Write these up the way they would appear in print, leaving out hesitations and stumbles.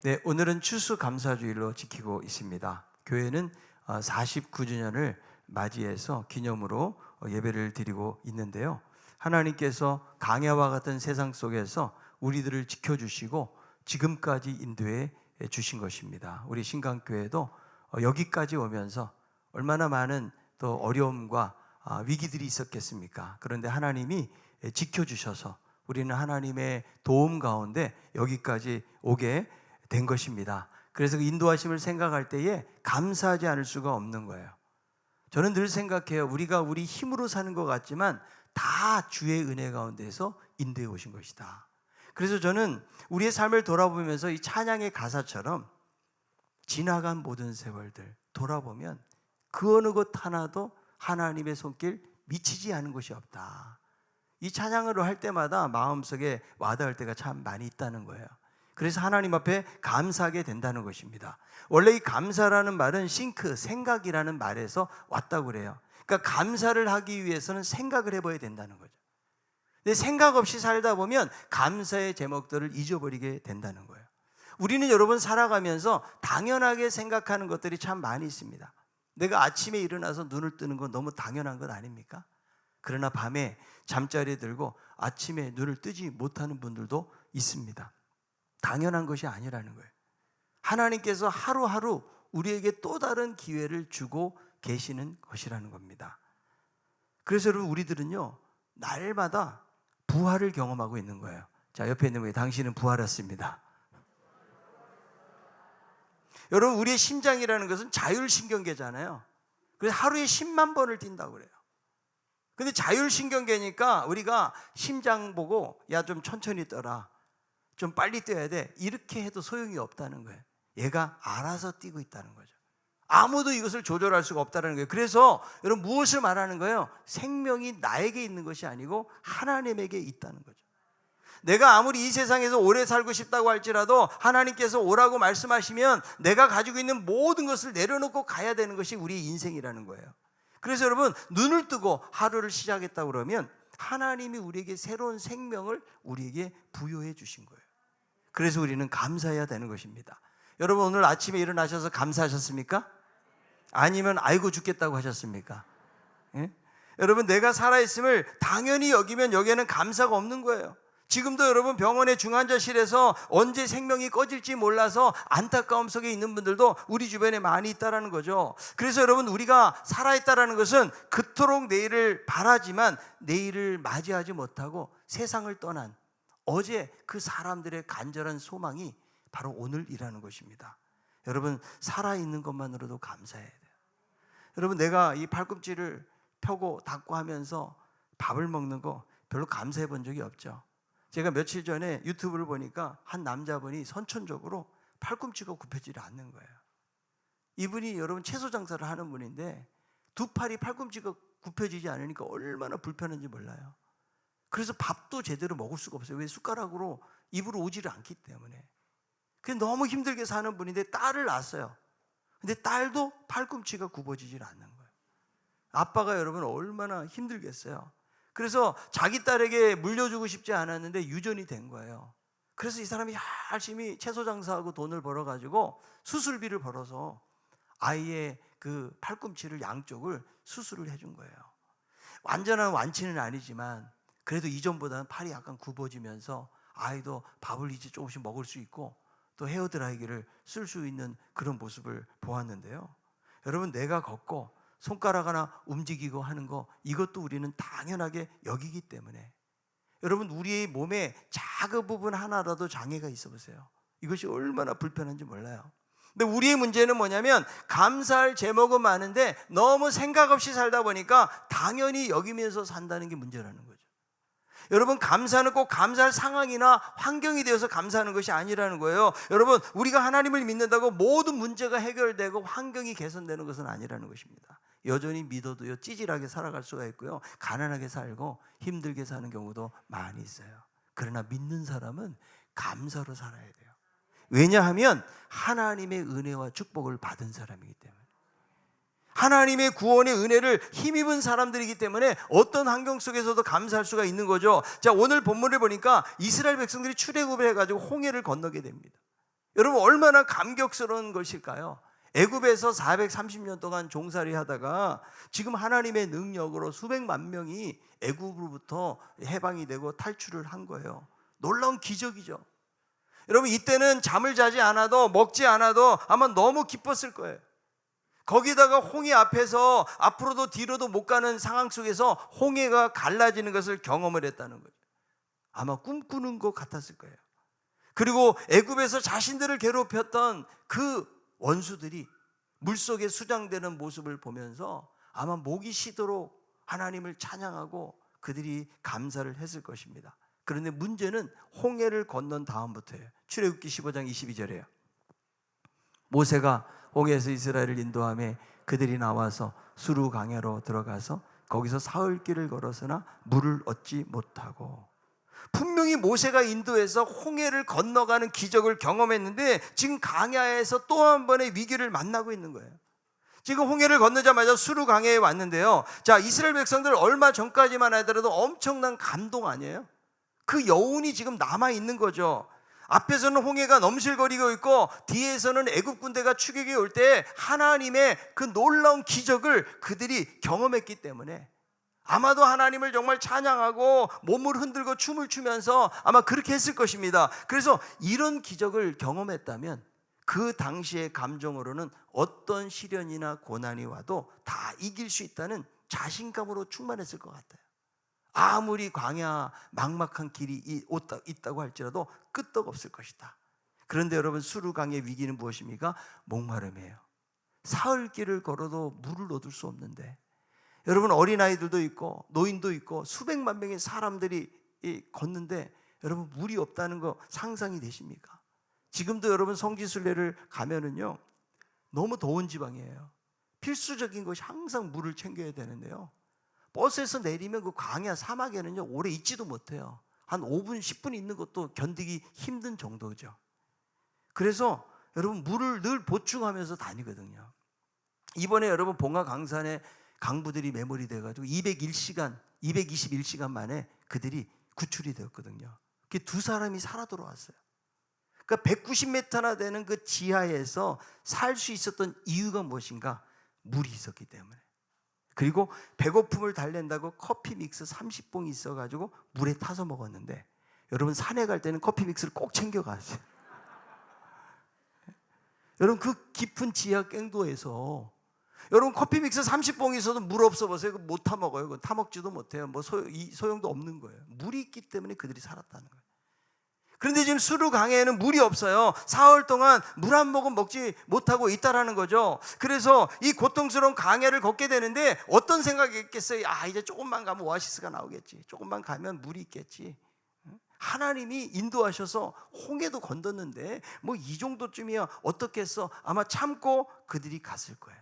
네, 오늘은 추수감사주일로 지키고 있습니다. 교회는 49주년을 맞이해서 기념으로 예배를 드리고 있는데요. 하나님께서 강야와 같은 세상 속에서 우리들을 지켜주시고 지금까지 인도해 주신 것입니다. 우리 신강교회도 여기까지 오면서 얼마나 많은 또 어려움과 위기들이 있었겠습니까? 그런데 하나님이 지켜주셔서 우리는 하나님의 도움 가운데 여기까지 오게 된 것입니다. 그래서 그 인도하심을 생각할 때에 감사하지 않을 수가 없는 거예요. 저는 늘 생각해요. 우리가 우리 힘으로 사는 것 같지만 다 주의 은혜 가운데서 인도해 오신 것이다. 그래서 저는 우리의 삶을 돌아보면서 이 찬양의 가사처럼 지나간 모든 세월들 돌아보면 그 어느 것 하나도 하나님의 손길 미치지 않은 것이 없다. 이 찬양을 할 때마다 마음속에 와닿을 때가 참 많이 있다는 거예요. 그래서 하나님 앞에 감사하게 된다는 것입니다. 원래 이 감사라는 말은 싱크, 생각이라는 말에서 왔다고 그래요. 그러니까 감사를 하기 위해서는 생각을 해봐야 된다는 거죠. 근데 생각 없이 살다 보면 감사의 제목들을 잊어버리게 된다는 거예요. 우리는 여러분 살아가면서 당연하게 생각하는 것들이 참 많이 있습니다. 내가 아침에 일어나서 눈을 뜨는 건 너무 당연한 것 아닙니까? 그러나 밤에 잠자리에 들고 아침에 눈을 뜨지 못하는 분들도 있습니다. 당연한 것이 아니라는 거예요. 하나님께서 하루하루 우리에게 또 다른 기회를 주고 계시는 것이라는 겁니다. 그래서 여러분 우리들은요 날마다 부활을 경험하고 있는 거예요. 자, 옆에 있는 분이 당신은 부활했습니다. 여러분 우리의 심장이라는 것은 자율신경계잖아요. 그래서 하루에 10만 번을 뛴다고 그래요. 근데 자율신경계니까 우리가 심장 보고 야 좀 천천히 떠라, 좀 빨리 뛰어야 돼, 이렇게 해도 소용이 없다는 거예요. 얘가 알아서 뛰고 있다는 거죠. 아무도 이것을 조절할 수가 없다는 거예요. 그래서 여러분 무엇을 말하는 거예요? 생명이 나에게 있는 것이 아니고 하나님에게 있다는 거죠. 내가 아무리 이 세상에서 오래 살고 싶다고 할지라도 하나님께서 오라고 말씀하시면 내가 가지고 있는 모든 것을 내려놓고 가야 되는 것이 우리의 인생이라는 거예요. 그래서 여러분 눈을 뜨고 하루를 시작했다고 그러면 하나님이 우리에게 새로운 생명을 우리에게 부여해 주신 거예요. 그래서 우리는 감사해야 되는 것입니다. 여러분 오늘 아침에 일어나셔서 감사하셨습니까? 아니면 아이고 죽겠다고 하셨습니까? 예? 여러분 내가 살아있음을 당연히 여기면 여기에는 감사가 없는 거예요. 지금도 여러분 병원의 중환자실에서 언제 생명이 꺼질지 몰라서 안타까움 속에 있는 분들도 우리 주변에 많이 있다는 거죠. 그래서 여러분 우리가 살아있다는 것은 그토록 내일을 바라지만 내일을 맞이하지 못하고 세상을 떠난 어제 그 사람들의 간절한 소망이 바로 오늘이라는 것입니다. 여러분 살아있는 것만으로도 감사해야 돼요. 여러분 내가 이 팔꿈치를 펴고 닫고 하면서 밥을 먹는 거 별로 감사해 본 적이 없죠. 제가 며칠 전에 유튜브를 보니까 한 남자분이 선천적으로 팔꿈치가 굽혀지지 않는 거예요. 이분이 여러분 채소 장사를 하는 분인데 두 팔이 팔꿈치가 굽혀지지 않으니까 얼마나 불편한지 몰라요. 그래서 밥도 제대로 먹을 수가 없어요. 왜? 숟가락으로 입으로 오지를 않기 때문에. 그래서 너무 힘들게 사는 분인데 딸을 낳았어요. 근데 딸도 팔꿈치가 굽어지질 않는 거예요. 아빠가 여러분 얼마나 힘들겠어요. 그래서 자기 딸에게 물려주고 싶지 않았는데 유전이 된 거예요. 그래서 이 사람이 열심히 채소 장사하고 돈을 벌어가지고 수술비를 벌어서 아이의 그 팔꿈치를 양쪽을 수술을 해준 거예요. 완전한 완치는 아니지만 그래도 이전보다는 팔이 약간 굽어지면서 아이도 밥을 이제 조금씩 먹을 수 있고 또 헤어드라이기를 쓸 수 있는 그런 모습을 보았는데요. 여러분 내가 걷고 손가락 하나 움직이고 하는 거 이것도 우리는 당연하게 여기기 때문에 여러분 우리의 몸에 작은 부분 하나라도 장애가 있어 보세요. 이것이 얼마나 불편한지 몰라요. 근데 우리의 문제는 뭐냐면 감사할 제목은 많은데 너무 생각 없이 살다 보니까 당연히 여기면서 산다는 게 문제라는 거죠. 여러분 감사는 꼭 감사할 상황이나 환경이 되어서 감사하는 것이 아니라는 거예요. 여러분 우리가 하나님을 믿는다고 모든 문제가 해결되고 환경이 개선되는 것은 아니라는 것입니다. 여전히 믿어도요 찌질하게 살아갈 수가 있고요 가난하게 살고 힘들게 사는 경우도 많이 있어요. 그러나 믿는 사람은 감사로 살아야 돼요. 왜냐하면 하나님의 은혜와 축복을 받은 사람이기 때문에, 하나님의 구원의 은혜를 힘입은 사람들이기 때문에 어떤 환경 속에서도 감사할 수가 있는 거죠. 자, 오늘 본문을 보니까 이스라엘 백성들이 출애굽을 해가지고 홍해를 건너게 됩니다. 여러분 얼마나 감격스러운 것일까요? 애굽에서 430년 동안 종살이 하다가 지금 하나님의 능력으로 수백만 명이 애굽으로부터 해방이 되고 탈출을 한 거예요. 놀라운 기적이죠. 여러분 이때는 잠을 자지 않아도 먹지 않아도 아마 너무 기뻤을 거예요. 거기다가 홍해 앞에서 앞으로도 뒤로도 못 가는 상황 속에서 홍해가 갈라지는 것을 경험을 했다는 거죠. 아마 꿈꾸는 것 같았을 거예요. 그리고 애굽에서 자신들을 괴롭혔던 그 원수들이 물속에 수장되는 모습을 보면서 아마 목이 쉬도록 하나님을 찬양하고 그들이 감사를 했을 것입니다. 그런데 문제는 홍해를 건넌 다음부터예요. 출애굽기 15장 22절이에요. 모세가 홍해에서 이스라엘을 인도하며 그들이 나와서 수르 강야로 들어가서 거기서 사흘길을 걸었으나 물을 얻지 못하고, 분명히 모세가 인도해서 홍해를 건너가는 기적을 경험했는데 지금 강야에서 또 한 번의 위기를 만나고 있는 거예요. 지금 홍해를 건너자마자 수르 강야에 왔는데요. 자, 이스라엘 백성들 얼마 전까지만 하더라도 엄청난 감동 아니에요? 그 여운이 지금 남아 있는 거죠. 앞에서는 홍해가 넘실거리고 있고 뒤에서는 애굽 군대가 추격해 올 때 하나님의 그 놀라운 기적을 그들이 경험했기 때문에 아마도 하나님을 정말 찬양하고 몸을 흔들고 춤을 추면서 아마 그렇게 했을 것입니다. 그래서 이런 기적을 경험했다면 그 당시의 감정으로는 어떤 시련이나 고난이 와도 다 이길 수 있다는 자신감으로 충만했을 것 같아요. 아무리 광야 막막한 길이 있다고 할지라도 끄떡없을 것이다. 그런데 여러분 수르 강의 위기는 무엇입니까? 목마름이에요. 사흘길을 걸어도 물을 얻을 수 없는데, 여러분 어린아이들도 있고 노인도 있고 수백만 명의 사람들이 걷는데 여러분 물이 없다는 거 상상이 되십니까? 지금도 여러분 성지순례를 가면은요 너무 더운 지방이에요. 필수적인 것이 항상 물을 챙겨야 되는데요, 버스에서 내리면 그 광야 사막에는요 오래 있지도 못해요. 한 5분 10분 있는 것도 견디기 힘든 정도죠. 그래서 여러분 물을 늘 보충하면서 다니거든요. 이번에 여러분 봉화 강산에 강부들이 매몰이 돼가지고 221시간 만에 그들이 구출이 되었거든요. 그 두 사람이 살아 돌아왔어요. 그러니까 190m나 되는 그 지하에서 살 수 있었던 이유가 무엇인가? 물이 있었기 때문에. 그리고 배고픔을 달랜다고 커피 믹스 30봉이 있어가지고 물에 타서 먹었는데, 여러분 산에 갈 때는 커피 믹스를 꼭 챙겨가세요. 여러분 그 깊은 지하 갱도에서 여러분 커피 믹스 30봉이 있어도 물 없어 보세요. 못 타 먹어요. 타 먹지도 못해요. 뭐 소용도 없는 거예요. 물이 있기 때문에 그들이 살았다는 거예요. 그런데 지금 수르 강에는 물이 없어요. 사흘 동안 물 한 모금 먹지 못하고 있다라는 거죠. 그래서 이 고통스러운 강야를 걷게 되는데 어떤 생각이 있겠어요? 아, 이제 조금만 가면 오아시스가 나오겠지. 조금만 가면 물이 있겠지. 하나님이 인도하셔서 홍해도 건넜는데 뭐 이 정도쯤이야 어떻겠어? 아마 참고 그들이 갔을 거예요.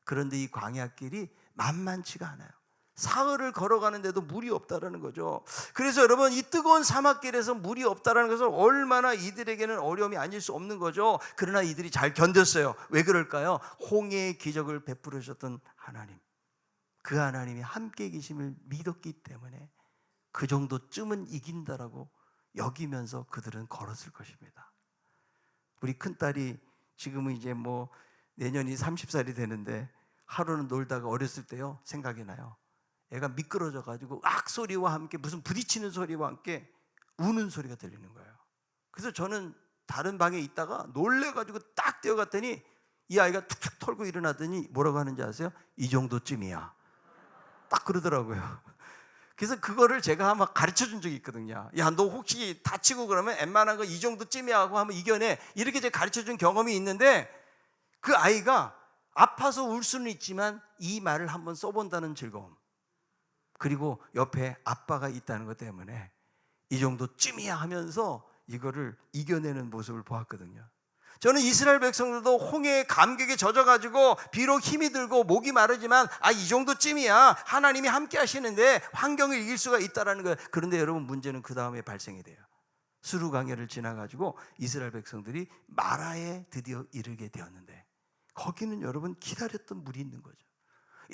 그런데 이 광야길이 만만치가 않아요. 사흘을 걸어가는데도 물이 없다라는 거죠. 그래서 여러분 이 뜨거운 사막길에서 물이 없다라는 것은 얼마나 이들에게는 어려움이 아닐 수 없는 거죠. 그러나 이들이 잘 견뎠어요. 왜 그럴까요? 홍해의 기적을 베풀으셨던 하나님, 그 하나님이 함께 계심을 믿었기 때문에 그 정도쯤은 이긴다라고 여기면서 그들은 걸었을 것입니다. 우리 큰딸이 지금은 이제 뭐 내년이 30살이 되는데 하루는 놀다가 어렸을 때요 생각이 나요. 애가 미끄러져 가지고 악 소리와 함께 무슨 부딪히는 소리와 함께 우는 소리가 들리는 거예요. 그래서 저는 다른 방에 있다가 놀래 가지고 딱 뛰어갔더니 이 아이가 툭툭 털고 일어나더니 뭐라고 하는지 아세요? 이 정도쯤이야. 딱 그러더라고요. 그래서 그거를 제가 한번 가르쳐 준 적이 있거든요. 야, 너 혹시 다치고 그러면 웬만한 거 이 정도쯤이야 하고 한번 이겨내. 이렇게 제가 가르쳐 준 경험이 있는데 그 아이가 아파서 울 수는 있지만 이 말을 한번 써본다는 즐거움, 그리고 옆에 아빠가 있다는 것 때문에 이 정도쯤이야 하면서 이거를 이겨내는 모습을 보았거든요. 저는 이스라엘 백성들도 홍해의 감격에 젖어가지고 비록 힘이 들고 목이 마르지만 이 정도쯤이야 하나님이 함께 하시는데 환경을 이길 수가 있다는 거예요. 그런데 여러분 문제는 그 다음에 발생이 돼요. 수르 강야를 지나가지고 이스라엘 백성들이 마라에 드디어 이르게 되었는데 거기는 여러분 기다렸던 물이 있는 거죠.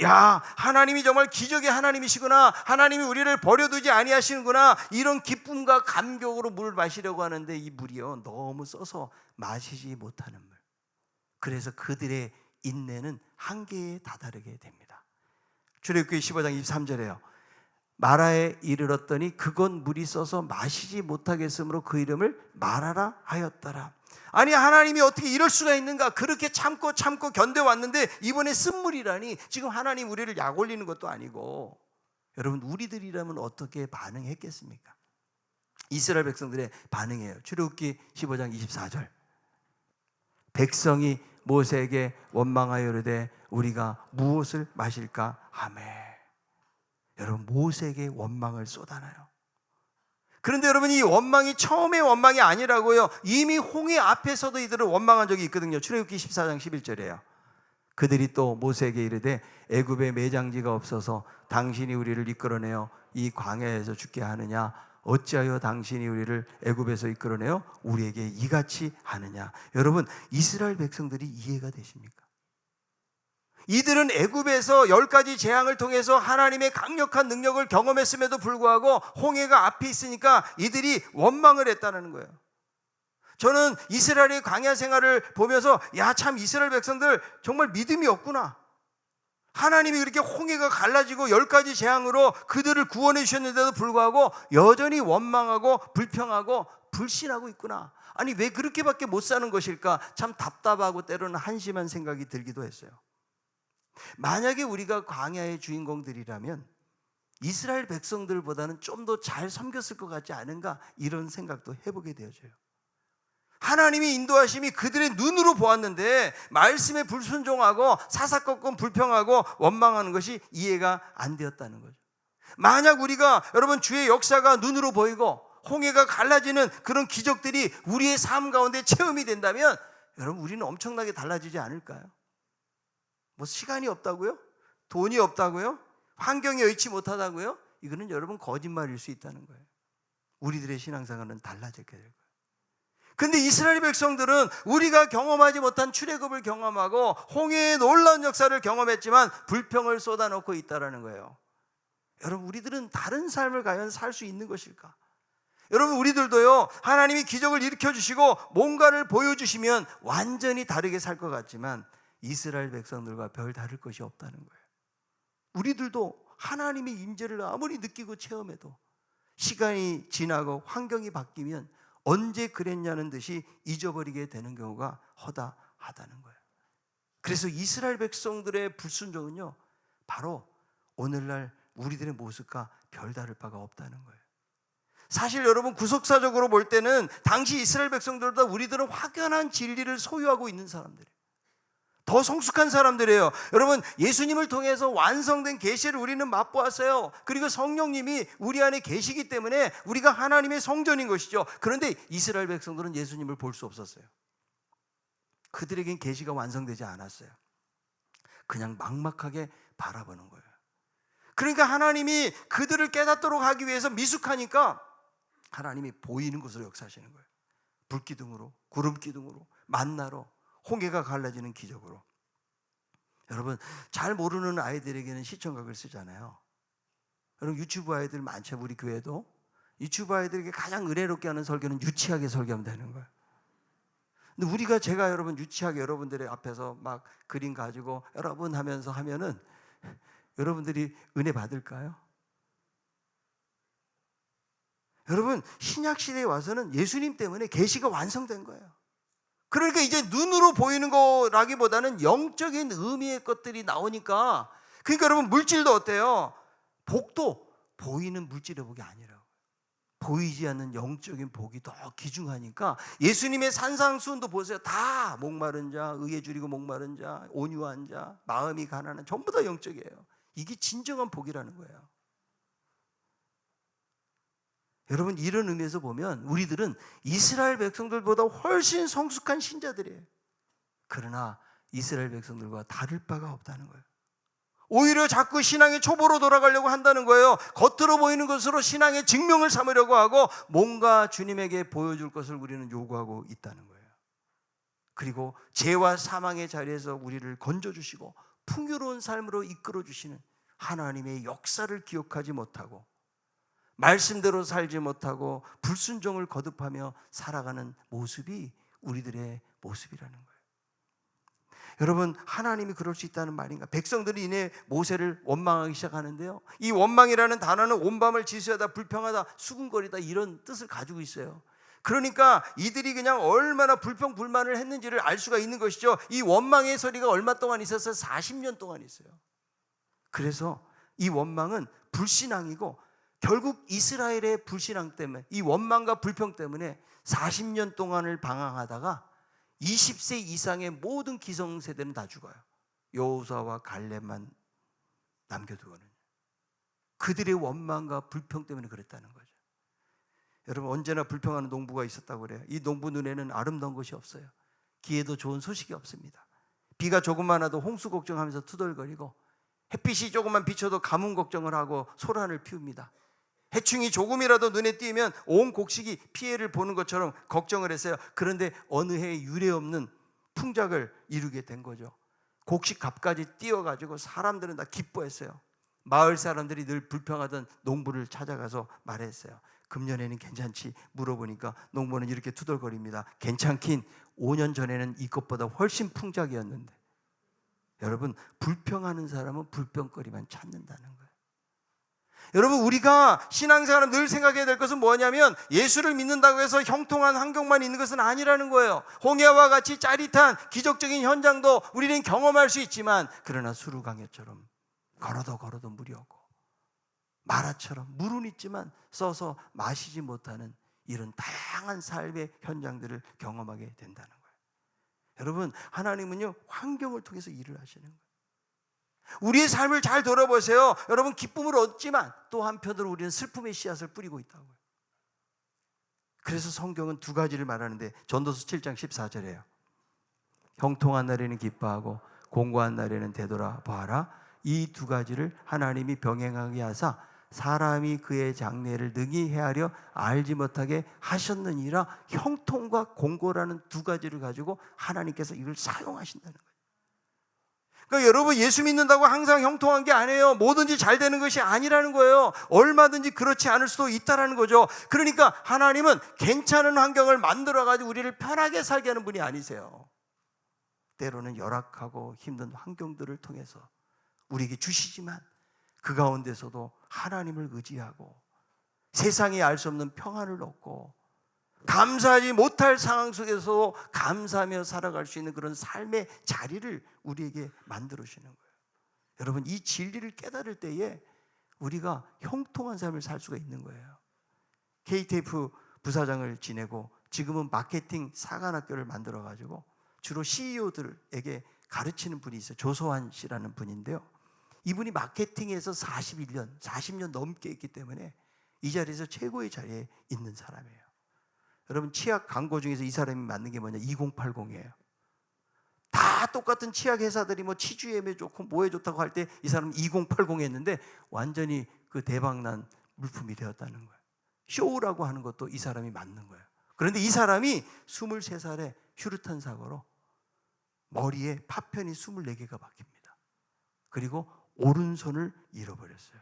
야, 하나님이 정말 기적의 하나님이시구나, 하나님이 우리를 버려두지 아니하시는구나, 이런 기쁨과 감격으로 물을 마시려고 하는데 이 물이요 너무 써서 마시지 못하는 물. 그래서 그들의 인내는 한계에 다다르게 됩니다. 출애굽기 15장 23절에요. 마라에 이르렀더니 그곳 물이 써서 마시지 못하겠으므로 그 이름을 마라라 하였더라. 아니, 하나님이 어떻게 이럴 수가 있는가? 그렇게 참고 견뎌왔는데 이번에 쓴물이라니. 지금 하나님 우리를 약 올리는 것도 아니고. 여러분, 우리들이라면 어떻게 반응했겠습니까? 이스라엘 백성들의 반응이에요. 출애굽기 15장 24절. 백성이 모세에게 원망하여 이르되 우리가 무엇을 마실까 하매. 여러분, 모세에게 원망을 쏟아나요. 그런데 여러분, 이 원망이 처음의 원망이 아니라고요. 이미 홍해 앞에서도 이들을 원망한 적이 있거든요. 출애굽기 14장 11절이에요. 그들이 또 모세에게 이르되 애굽에 매장지가 없어서 당신이 우리를 이끌어내어 이 광야에서 죽게 하느냐? 어찌하여 당신이 우리를 애굽에서 이끌어내어 우리에게 이같이 하느냐? 여러분, 이스라엘 백성들이 이해가 되십니까? 이들은 애굽에서 10가지 재앙을 통해서 하나님의 강력한 능력을 경험했음에도 불구하고 홍해가 앞에 있으니까 이들이 원망을 했다는 거예요. 저는 이스라엘의 광야 생활을 보면서 야, 참 이스라엘 백성들 정말 믿음이 없구나. 하나님이 그렇게 홍해가 갈라지고 10가지 재앙으로 그들을 구원해 주셨는데도 불구하고 여전히 원망하고 불평하고 불신하고 있구나. 아니, 왜 그렇게밖에 못 사는 것일까? 참 답답하고 때로는 한심한 생각이 들기도 했어요. 만약에 우리가 광야의 주인공들이라면 이스라엘 백성들보다는 좀 더 잘 섬겼을 것 같지 않은가, 이런 생각도 해보게 되어져요. 하나님이 인도하심이 그들의 눈으로 보았는데 말씀에 불순종하고 사사건건 불평하고 원망하는 것이 이해가 안 되었다는 거죠. 만약 우리가, 여러분, 주의 역사가 눈으로 보이고 홍해가 갈라지는 그런 기적들이 우리의 삶 가운데 체험이 된다면 여러분, 우리는 엄청나게 달라지지 않을까요? 뭐 시간이 없다고요? 돈이 없다고요? 환경이 여의치 못하다고요? 이거는 여러분 거짓말일 수 있다는 거예요. 우리들의 신앙생활은 달라지게 될 거예요. 근데 이스라엘 백성들은 우리가 경험하지 못한 출애굽을 경험하고 홍해의 놀라운 역사를 경험했지만 불평을 쏟아놓고 있다는 거예요. 여러분, 우리들은 다른 삶을 과연 살 수 있는 것일까? 여러분, 우리들도요, 하나님이 기적을 일으켜 주시고 뭔가를 보여주시면 완전히 다르게 살 것 같지만 이스라엘 백성들과 별 다를 것이 없다는 거예요. 우리들도 하나님의 임재를 아무리 느끼고 체험해도 시간이 지나고 환경이 바뀌면 언제 그랬냐는 듯이 잊어버리게 되는 경우가 허다하다는 거예요. 그래서 이스라엘 백성들의 불순종은요, 바로 오늘날 우리들의 모습과 별다를 바가 없다는 거예요. 사실 여러분, 구속사적으로 볼 때는 당시 이스라엘 백성들보다 우리들은 확연한 진리를 소유하고 있는 사람들이에요. 더 성숙한 사람들이에요. 여러분, 예수님을 통해서 완성된 계시를 우리는 맛보았어요. 그리고 성령님이 우리 안에 계시기 때문에 우리가 하나님의 성전인 것이죠. 그런데 이스라엘 백성들은 예수님을 볼 수 없었어요. 그들에겐 계시가 완성되지 않았어요. 그냥 막막하게 바라보는 거예요. 그러니까 하나님이 그들을 깨닫도록 하기 위해서 미숙하니까 하나님이 보이는 것으로 역사하시는 거예요. 불기둥으로, 구름기둥으로, 만나로, 홍해가 갈라지는 기적으로. 여러분, 잘 모르는 아이들에게는 시청각을 쓰잖아요. 여러분, 유치부 아이들 많죠. 우리 교회도 유치부 아이들에게 가장 은혜롭게 하는 설교는 유치하게 설교하면 되는 거예요. 근데 제가 여러분 유치하게 여러분들의 앞에서 막 그림 가지고 여러분 하면서 하면은 여러분들이 은혜 받을까요? 여러분, 신약 시대에 와서는 예수님 때문에 계시가 완성된 거예요. 그러니까 이제 눈으로 보이는 거라기보다는 영적인 의미의 것들이 나오니까, 그러니까 여러분, 물질도 어때요? 복도 보이는 물질의 복이 아니라고. 보이지 않는 영적인 복이 더 귀중하니까 예수님의 산상수훈도 보세요. 다 목마른 자, 의에 줄이고 목마른 자, 온유한 자, 마음이 가난한, 전부 다 영적이에요. 이게 진정한 복이라는 거예요. 여러분, 이런 의미에서 보면 우리들은 이스라엘 백성들보다 훨씬 성숙한 신자들이에요. 그러나 이스라엘 백성들과 다를 바가 없다는 거예요. 오히려 자꾸 신앙의 초보로 돌아가려고 한다는 거예요. 겉으로 보이는 것으로 신앙의 증명을 삼으려고 하고 뭔가 주님에게 보여줄 것을 우리는 요구하고 있다는 거예요. 그리고 죄와 사망의 자리에서 우리를 건져주시고 풍요로운 삶으로 이끌어 주시는 하나님의 역사를 기억하지 못하고 말씀대로 살지 못하고 불순종을 거듭하며 살아가는 모습이 우리들의 모습이라는 거예요. 여러분, 하나님이 그럴 수 있다는 말인가? 백성들이 이내 모세를 원망하기 시작하는데요, 이 원망이라는 단어는 온 밤을 지수하다, 불평하다, 수군거리다 이런 뜻을 가지고 있어요. 그러니까 이들이 그냥 얼마나 불평불만을 했는지를 알 수가 있는 것이죠. 이 원망의 소리가 얼마 동안 있었어요? 40년 동안 있어요. 그래서 이 원망은 불신앙이고 결국 이스라엘의 불신앙 때문에, 이 원망과 불평 때문에 40년 동안을 방황하다가 20세 이상의 모든 기성세대는 다 죽어요. 여호수아와 갈렙만 남겨두고는. 그들의 원망과 불평 때문에 그랬다는 거죠. 여러분, 언제나 불평하는 농부가 있었다고 그래요. 이 농부 눈에는 아름다운 것이 없어요. 귀에도 좋은 소식이 없습니다. 비가 조금만 와도 홍수 걱정하면서 투덜거리고, 햇빛이 조금만 비쳐도 가뭄 걱정을 하고 소란을 피웁니다. 해충이 조금이라도 눈에 띄면 온 곡식이 피해를 보는 것처럼 걱정을 했어요. 그런데 어느 해에 유례없는 풍작을 이루게 된 거죠. 곡식 값까지 띄어가지고 사람들은 다 기뻐했어요. 마을 사람들이 늘 불평하던 농부를 찾아가서 말했어요. 금년에는 괜찮지? 물어보니까 농부는 이렇게 투덜거립니다. 괜찮긴, 5년 전에는 이것보다 훨씬 풍작이었는데. 여러분, 불평하는 사람은 불평거리만 찾는다는 거예요. 여러분, 우리가 신앙생활은 늘 생각해야 될 것은 뭐냐면, 예수를 믿는다고 해서 형통한 환경만 있는 것은 아니라는 거예요. 홍해와 같이 짜릿한 기적적인 현장도 우리는 경험할 수 있지만, 그러나 수르강에처럼 걸어도 물이 없고, 마라처럼 물은 있지만 써서 마시지 못하는 이런 다양한 삶의 현장들을 경험하게 된다는 거예요. 여러분, 하나님은요, 환경을 통해서 일을 하시는 거예요. 우리의 삶을 잘 돌아보세요. 여러분, 기쁨을 얻지만 또 한편으로 우리는 슬픔의 씨앗을 뿌리고 있다고요. 그래서 성경은 두 가지를 말하는데, 전도서 7장 14절에요. 형통한 날에는 기뻐하고 공고한 날에는 되돌아보아라. 이 두 가지를 하나님이 병행하게 하사 사람이 그의 장래를 능히 헤아려 알지 못하게 하셨느니라. 형통과 공고라는 두 가지를 가지고 하나님께서 이걸 사용하신다는 거예요. 그러니까 여러분, 예수 믿는다고 항상 형통한 게 아니에요. 뭐든지 잘 되는 것이 아니라는 거예요. 얼마든지 그렇지 않을 수도 있다는 거죠. 그러니까 하나님은 괜찮은 환경을 만들어가지고 우리를 편하게 살게 하는 분이 아니세요. 때로는 열악하고 힘든 환경들을 통해서 우리에게 주시지만, 그 가운데서도 하나님을 의지하고 세상이 알 수 없는 평안을 얻고 감사하지 못할 상황 속에서 감사하며 살아갈 수 있는 그런 삶의 자리를 우리에게 만들어 주시는 거예요. 여러분, 이 진리를 깨달을 때에 우리가 형통한 삶을 살 수가 있는 거예요. KTF 부사장을 지내고 지금은 마케팅 사관학교를 만들어 가지고 주로 CEO들에게 가르치는 분이 있어요. 조소환 씨라는 분인데요, 이분이 마케팅에서 40년 넘게 있기 때문에 이 자리에서 최고의 자리에 있는 사람이에요. 여러분, 치약 광고 중에서 이 사람이 맞는 게 뭐냐? 2080이에요. 다 똑같은 치약 회사들이 뭐 치주염에 좋고 뭐에 좋다고 할 때 이 사람은 2080 했는데 완전히 그 대박난 물품이 되었다는 거예요. 쇼라고 하는 것도 이 사람이 맞는 거예요. 그런데 이 사람이 23살에 휴르탄 사고로 머리에 파편이 24개가 박힙니다. 그리고 오른손을 잃어버렸어요.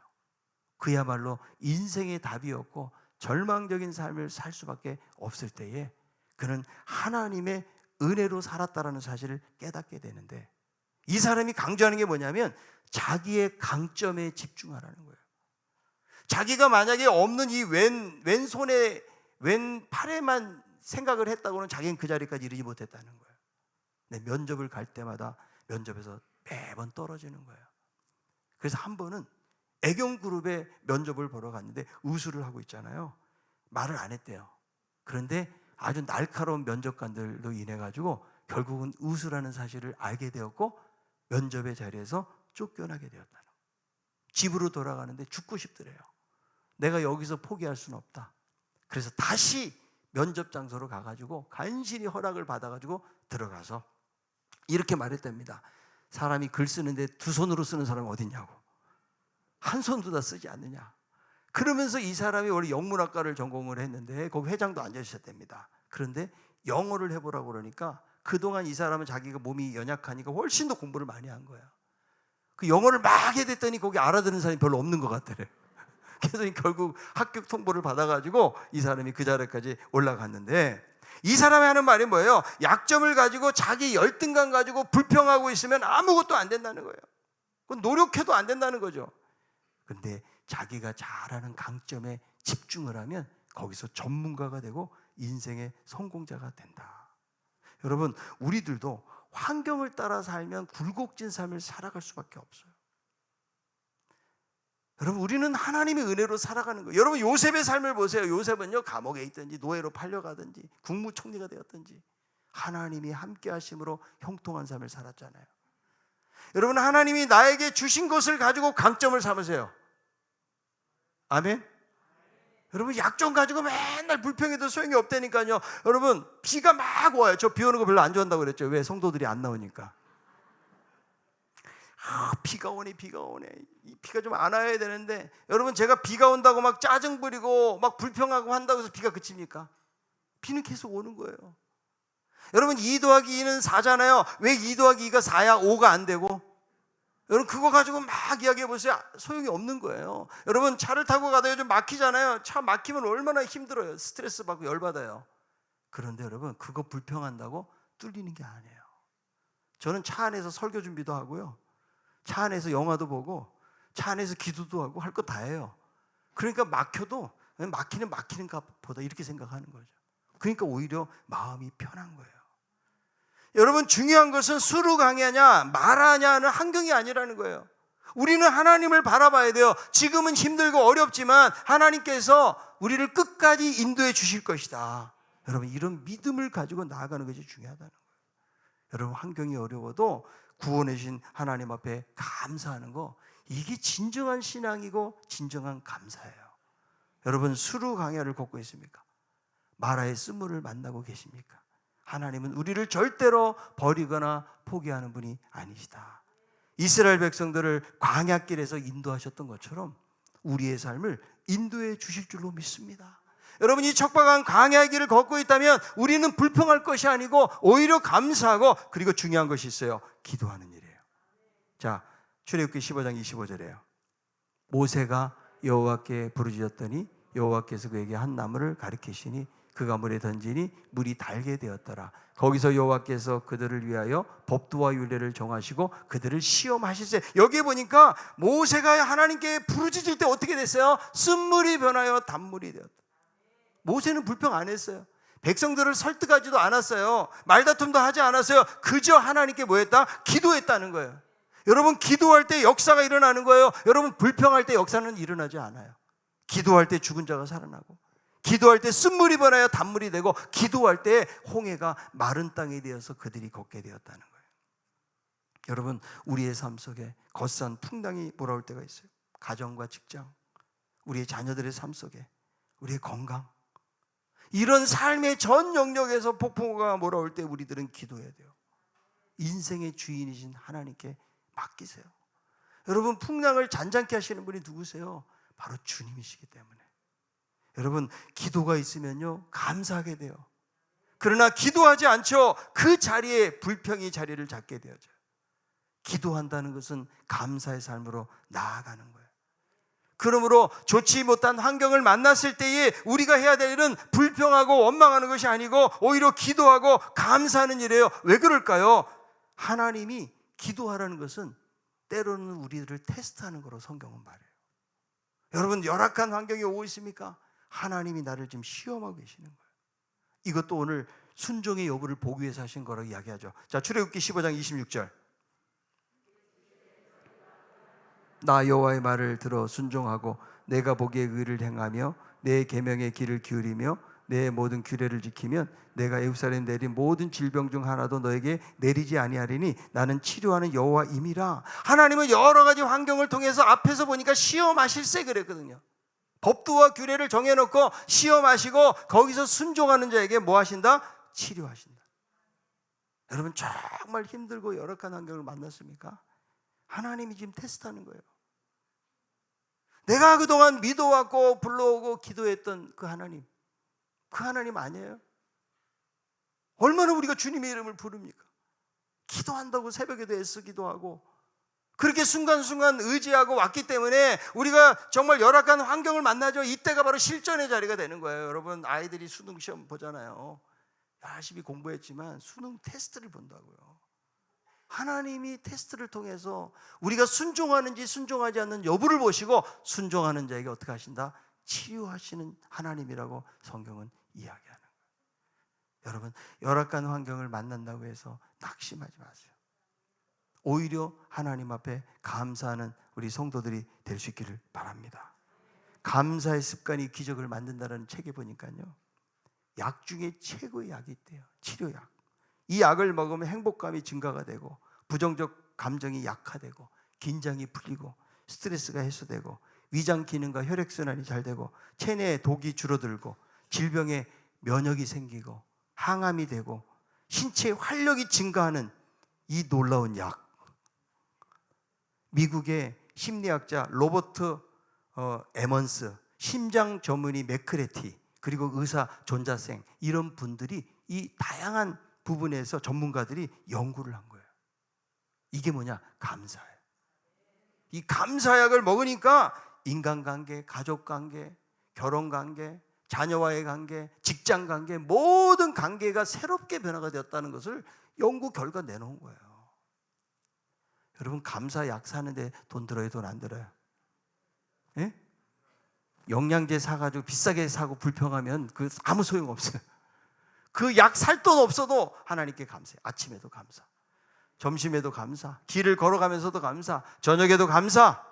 그야말로 인생의 답이 없고 절망적인 삶을 살 수밖에 없을 때에 그는 하나님의 은혜로 살았다라는 사실을 깨닫게 되는데, 이 사람이 강조하는 게 뭐냐면 자기의 강점에 집중하라는 거예요. 자기가 만약에 없는 이 왼손에 왼팔에만 생각을 했다고는 자기는 그 자리까지 이르지 못했다는 거예요. 네, 면접을 갈 때마다 면접에서 매번 떨어지는 거예요. 그래서 한 번은 애경그룹의 면접을 보러 갔는데 우수를 하고 있잖아요. 말을 안 했대요. 그런데 아주 날카로운 면접관들로 인해 가지고 결국은 우수라는 사실을 알게 되었고 면접의 자리에서 쫓겨나게 되었다는 거예요. 집으로 돌아가는데 죽고 싶더래요. 내가 여기서 포기할 수는 없다. 그래서 다시 면접 장소로 가가지고 간신히 허락을 받아가지고 들어가서 이렇게 말했답니다. 사람이 글 쓰는데 두 손으로 쓰는 사람이 어딨냐고. 한 손도 다 쓰지 않느냐. 그러면서 이 사람이 원래 영문학과를 전공을 했는데 거기 회장도 앉아주셨답니다. 그런데 영어를 해보라고 그러니까 그동안 이 사람은 자기가 몸이 연약하니까 훨씬 더 공부를 많이 한 거예요. 그 영어를 막 해댔더니 거기 알아듣는 사람이 별로 없는 것 같더래. 그래서 결국 합격 통보를 받아가지고 이 사람이 그 자리까지 올라갔는데, 이 사람이 하는 말이 뭐예요? 약점을 가지고 자기 열등감 가지고 불평하고 있으면 아무것도 안 된다는 거예요. 그건 노력해도 안 된다는 거죠. 근데 자기가 잘하는 강점에 집중을 하면 거기서 전문가가 되고 인생의 성공자가 된다. 여러분, 우리들도 환경을 따라 살면 굴곡진 삶을 살아갈 수밖에 없어요. 여러분, 우리는 하나님의 은혜로 살아가는 거예요. 여러분, 요셉의 삶을 보세요. 요셉은요, 감옥에 있든지 노예로 팔려가든지 국무총리가 되었든지 하나님이 함께 하심으로 형통한 삶을 살았잖아요. 여러분, 하나님이 나에게 주신 것을 가지고 강점을 삼으세요. 아멘. 여러분, 약점 가지고 맨날 불평해도 소용이 없다니까요. 여러분, 비가 막 와요. 저 비 오는 거 별로 안 좋아한다고 그랬죠. 왜? 성도들이 안 나오니까. 비가 오네. 이 비가 좀 안 와야 되는데, 여러분, 제가 비가 온다고 막 짜증 부리고 막 불평하고 한다고 해서 비가 그칩니까? 비는 계속 오는 거예요. 여러분, 2 더하기 2는 4잖아요. 왜 2 더하기 2가 4야? 5가 안 되고? 여러분, 그거 가지고 막 이야기해 보세요. 소용이 없는 거예요. 여러분, 차를 타고 가다 요즘 막히잖아요. 차 막히면 얼마나 힘들어요. 스트레스 받고 열받아요. 그런데 여러분, 그거 불평한다고 뚫리는 게 아니에요. 저는 차 안에서 설교 준비도 하고요, 차 안에서 영화도 보고 차 안에서 기도도 하고 할 거 다 해요. 그러니까 막혀도 막히는 값보다 이렇게 생각하는 거죠. 그러니까 오히려 마음이 편한 거예요. 여러분, 중요한 것은 수루 강야냐 말하냐는 환경이 아니라는 거예요. 우리는 하나님을 바라봐야 돼요. 지금은 힘들고 어렵지만 하나님께서 우리를 끝까지 인도해 주실 것이다. 여러분, 이런 믿음을 가지고 나아가는 것이 중요하다는 거예요. 여러분, 환경이 어려워도 구원해 주신 하나님 앞에 감사하는 거, 이게 진정한 신앙이고 진정한 감사예요. 여러분, 수루 강야를 걷고 있습니까? 마라의 쓴물을 만나고 계십니까? 하나님은 우리를 절대로 버리거나 포기하는 분이 아니시다. 이스라엘 백성들을 광야길에서 인도하셨던 것처럼 우리의 삶을 인도해 주실 줄로 믿습니다. 여러분이 척박한 광야의 길을 걷고 있다면 우리는 불평할 것이 아니고 오히려 감사하고, 그리고 중요한 것이 있어요. 기도하는 일이에요. 자, 출애굽기 15장 25절이에요. 모세가 여호와께 부르짖었더니 여호와께서 그에게 한 나무를 가리키시니 그가 물에 던지니 물이 달게 되었더라. 거기서 여호와께서 그들을 위하여 법도와 율례를 정하시고 그들을 시험하시세. 여기 보니까 모세가 하나님께 부르짖을 때 어떻게 됐어요? 쓴물이 변하여 단물이 되었다. 모세는 불평 안 했어요. 백성들을 설득하지도 않았어요. 말다툼도 하지 않았어요. 그저 하나님께 뭐 했다? 기도했다는 거예요. 여러분, 기도할 때 역사가 일어나는 거예요. 여러분, 불평할 때 역사는 일어나지 않아요. 기도할 때 죽은 자가 살아나고, 기도할 때 쓴물이 변하여 단물이 되고, 기도할 때 홍해가 마른 땅이 되어서 그들이 걷게 되었다는 거예요. 여러분, 우리의 삶 속에 거센 풍랑이 몰아올 때가 있어요. 가정과 직장, 우리의 자녀들의 삶 속에, 우리의 건강, 이런 삶의 전 영역에서 폭풍우가 몰아올 때 우리들은 기도해야 돼요. 인생의 주인이신 하나님께 맡기세요. 여러분, 풍랑을 잔잔케 하시는 분이 누구세요? 바로 주님이시기 때문에. 여러분, 기도가 있으면요 감사하게 돼요. 그러나 기도하지 않죠. 그 자리에 불평이 자리를 잡게 되어져요. 기도한다는 것은 감사의 삶으로 나아가는 거예요. 그러므로 좋지 못한 환경을 만났을 때에 우리가 해야 될 일은 불평하고 원망하는 것이 아니고 오히려 기도하고 감사하는 일이에요. 왜 그럴까요? 하나님이 기도하라는 것은 때로는 우리들을 테스트하는 거로 성경은 말해요. 여러분, 열악한 환경이 오고 있습니까? 하나님이 나를 지금 시험하고 계시는 거예요. 이것도 오늘 순종의 여부를 보기 위해서 하신 거라고 이야기하죠. 자, 출애굽기 15장 26절. 나 여호와의 말을 들어 순종하고 내가 보기에 의를 행하며 내 계명의 길을 기울이며 내 모든 규례를 지키면 내가 예루살렘에 내린 모든 질병 중 하나도 너에게 내리지 아니하리니 나는 치료하는 여호와임이라. 하나님은 여러 가지 환경을 통해서 앞에서 보니까 시험하실세 그랬거든요. 법도와 규례를 정해놓고 시험하시고 거기서 순종하는 자에게 뭐 하신다? 치료하신다. 여러분, 정말 힘들고 열악한 환경을 만났습니까? 하나님이 지금 테스트하는 거예요. 내가 그동안 믿어왔고 불러오고 기도했던 그 하나님, 그 하나님 아니에요? 얼마나 우리가 주님의 이름을 부릅니까? 기도한다고 새벽에도 애쓰기도 하고 그렇게 순간순간 의지하고 왔기 때문에 우리가 정말 열악한 환경을 만나죠. 이때가 바로 실전의 자리가 되는 거예요. 여러분, 아이들이 수능 시험 보잖아요. 열심히 공부했지만 수능 테스트를 본다고요. 하나님이 테스트를 통해서 우리가 순종하는지 순종하지 않는 여부를 보시고 순종하는 자에게 어떻게 하신다? 치유하시는 하나님이라고 성경은 이야기하는 거예요. 여러분, 열악한 환경을 만난다고 해서 낙심하지 마세요. 오히려 하나님 앞에 감사하는 우리 성도들이 될 수 있기를 바랍니다. 감사의 습관이 기적을 만든다는 책에 보니까요, 약 중에 최고의 약이 있대요. 치료약. 이 약을 먹으면 행복감이 증가가 되고 부정적 감정이 약화되고 긴장이 풀리고 스트레스가 해소되고 위장 기능과 혈액순환이 잘 되고 체내에 독이 줄어들고 질병에 면역이 생기고 항암이 되고 신체의 활력이 증가하는 이 놀라운 약. 미국의 심리학자 로버트 에먼스, 심장 전문의 맥크레티, 그리고 의사 존자생, 이런 분들이 이 다양한 부분에서 전문가들이 연구를 한 거예요. 이게 뭐냐? 감사예요. 이 감사약을 먹으니까 인간관계, 가족관계, 결혼관계, 자녀와의 관계, 직장관계, 모든 관계가 새롭게 변화가 되었다는 것을 연구 결과 내놓은 거예요. 여러분, 감사약 사는데 돈 들어요? 돈 안 들어요? 예? 영양제 사가지고 비싸게 사고 불평하면 그 아무 소용없어요. 그 약 살 돈 없어도 하나님께 감사해요. 아침에도 감사, 점심에도 감사, 길을 걸어가면서도 감사, 저녁에도 감사,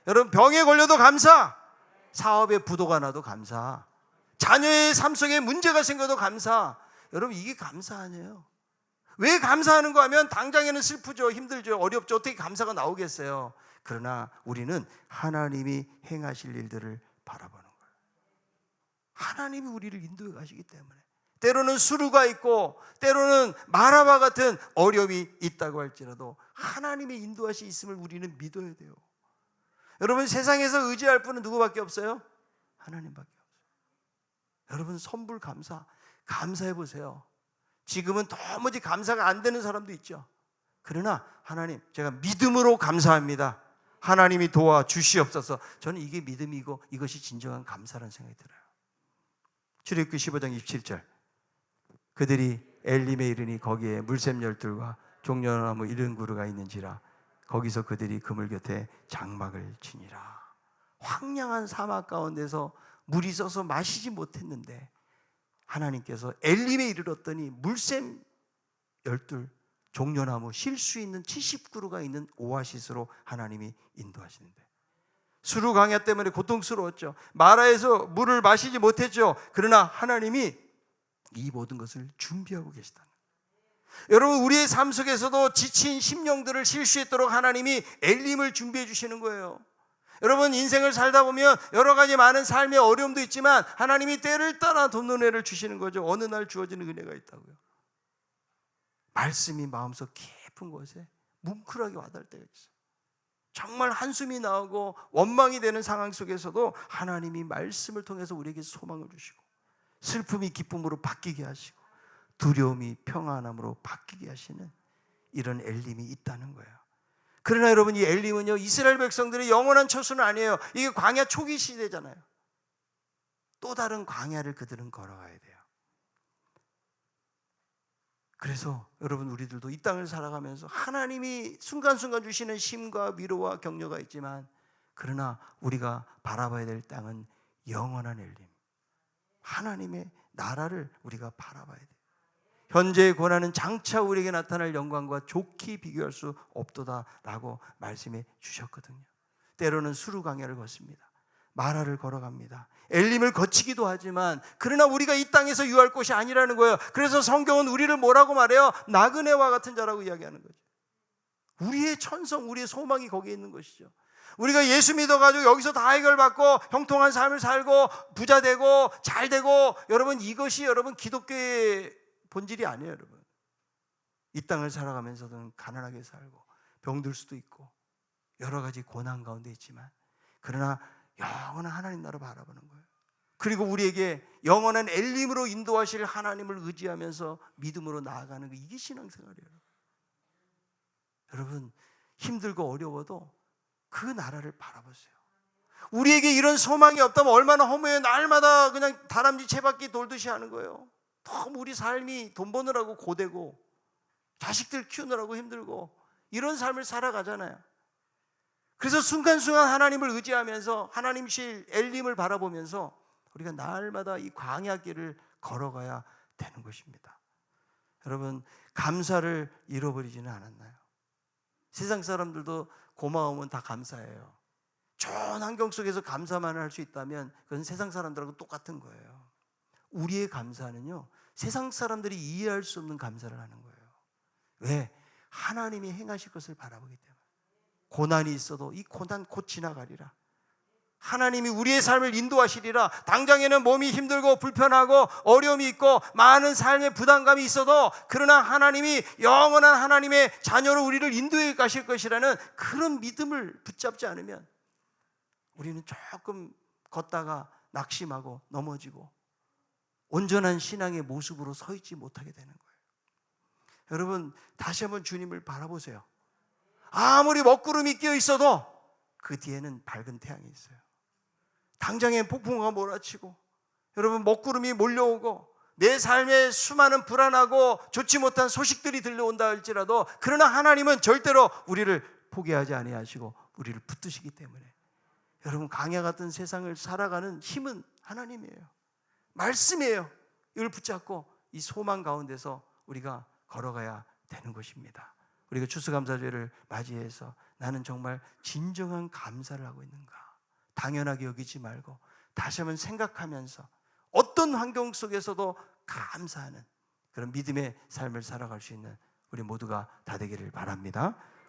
여러분 병에 걸려도 감사, 사업에 부도가 나도 감사, 자녀의 삶 속에 문제가 생겨도 감사. 여러분, 이게 감사 아니에요? 왜 감사하는 거 하면 당장에는 슬프죠, 힘들죠, 어렵죠. 어떻게 감사가 나오겠어요? 그러나 우리는 하나님이 행하실 일들을 바라보는 거예요. 하나님이 우리를 인도해 가시기 때문에. 때로는 수루가 있고 때로는 마라와 같은 어려움이 있다고 할지라도 하나님의 인도하시 있음을 우리는 믿어야 돼요. 여러분, 세상에서 의지할 분은 누구밖에 없어요? 하나님밖에 없어요. 여러분, 선불 감사해 보세요. 지금은 도무지 감사가 안 되는 사람도 있죠. 그러나 하나님, 제가 믿음으로 감사합니다. 하나님이 도와주시옵소서. 저는 이게 믿음이고 이것이 진정한 감사라는 생각이 들어요. 출애굽기 15장 27절. 그들이 엘림에 이르니 거기에 물샘 12과 종려나무 70그루가 있는지라 거기서 그들이 그물 곁에 장막을 치니라. 황량한 사막 가운데서 물이 있어서 마시지 못했는데 하나님께서 엘림에 이르렀더니 물샘 12, 종려나무 쉴 수 있는 70그루가 있는 오아시스로 하나님이 인도하시는데, 수루 강야 때문에 고통스러웠죠. 마라에서 물을 마시지 못했죠. 그러나 하나님이 이 모든 것을 준비하고 계시다는 거예요. 여러분, 우리의 삶 속에서도 지친 심령들을 쉴 수 있도록 하나님이 엘림을 준비해 주시는 거예요. 여러분, 인생을 살다 보면 여러 가지 많은 삶의 어려움도 있지만 하나님이 때를 따라 돕는 은혜를 주시는 거죠. 어느 날 주어지는 은혜가 있다고요. 말씀이 마음속 깊은 곳에 뭉클하게 와닿을 때가 있어요. 정말 한숨이 나오고 원망이 되는 상황 속에서도 하나님이 말씀을 통해서 우리에게 소망을 주시고, 슬픔이 기쁨으로 바뀌게 하시고, 두려움이 평안함으로 바뀌게 하시는 이런 엘림이 있다는 거예요. 그러나 여러분, 이 엘림은요, 이스라엘 백성들의 영원한 처소는 아니에요. 이게 광야 초기 시대잖아요. 또 다른 광야를 그들은 걸어가야 돼요. 그래서 여러분, 우리들도 이 땅을 살아가면서 하나님이 순간순간 주시는 힘과 위로와 격려가 있지만, 그러나 우리가 바라봐야 될 땅은 영원한 엘림, 하나님의 나라를 우리가 바라봐야 돼요. 현재의 고난은 장차 우리에게 나타날 영광과 좋게 비교할 수 없도다라고 말씀해 주셨거든요. 때로는 수루 강야를 걷습니다. 마라를 걸어갑니다. 엘림을 거치기도 하지만, 그러나 우리가 이 땅에서 유할 곳이 아니라는 거예요. 그래서 성경은 우리를 뭐라고 말해요? 나그네와 같은 자라고 이야기하는 거죠. 우리의 천성, 우리의 소망이 거기에 있는 것이죠. 우리가 예수 믿어가지고 여기서 다 해결받고 형통한 삶을 살고 부자 되고 잘 되고, 여러분, 이것이 여러분 기독교의 본질이 아니에요. 여러분, 이 땅을 살아가면서는 가난하게 살고 병들 수도 있고 여러 가지 고난 가운데 있지만, 그러나 영원한 하나님 나라 바라보는 거예요. 그리고 우리에게 영원한 엘림으로 인도하실 하나님을 의지하면서 믿음으로 나아가는 거, 이게 신앙생활이에요. 여러분, 힘들고 어려워도 그 나라를 바라보세요. 우리에게 이런 소망이 없다면 얼마나 허무해요. 날마다 그냥 다람쥐 채바퀴 돌듯이 하는 거예요. 너무 우리 삶이 돈 버느라고 고되고 자식들 키우느라고 힘들고 이런 삶을 살아가잖아요. 그래서 순간순간 하나님을 의지하면서 하나님실 엘림을 바라보면서 우리가 날마다 이 광야길을 걸어가야 되는 것입니다. 여러분, 감사를 잃어버리지는 않았나요? 세상 사람들도 고마움은 다 감사해요. 좋은 환경 속에서 감사만 할 수 있다면 그건 세상 사람들하고 똑같은 거예요. 우리의 감사는요, 세상 사람들이 이해할 수 없는 감사를 하는 거예요. 왜? 하나님이 행하실 것을 바라보기 때문에. 고난이 있어도 이 고난 곧 지나가리라. 하나님이 우리의 삶을 인도하시리라. 당장에는 몸이 힘들고 불편하고 어려움이 있고 많은 삶의 부담감이 있어도 그러나 하나님이 영원한 하나님의 자녀로 우리를 인도해 가실 것이라는 그런 믿음을 붙잡지 않으면 우리는 조금 걷다가 낙심하고 넘어지고 온전한 신앙의 모습으로 서 있지 못하게 되는 거예요. 여러분, 다시 한번 주님을 바라보세요. 아무리 먹구름이 끼어 있어도 그 뒤에는 밝은 태양이 있어요. 당장에 폭풍우가 몰아치고 여러분 먹구름이 몰려오고 내 삶에 수많은 불안하고 좋지 못한 소식들이 들려온다 할지라도 그러나 하나님은 절대로 우리를 포기하지 아니하시고 우리를 붙드시기 때문에 여러분, 강야 같은 세상을 살아가는 힘은 하나님이에요. 말씀이에요. 이걸 붙잡고 이 소망 가운데서 우리가 걸어가야 되는 것입니다. 우리가 추수감사절을 맞이해서 나는 정말 진정한 감사를 하고 있는가, 당연하게 여기지 말고 다시 한번 생각하면서 어떤 환경 속에서도 감사하는 그런 믿음의 삶을 살아갈 수 있는 우리 모두가 다 되기를 바랍니다.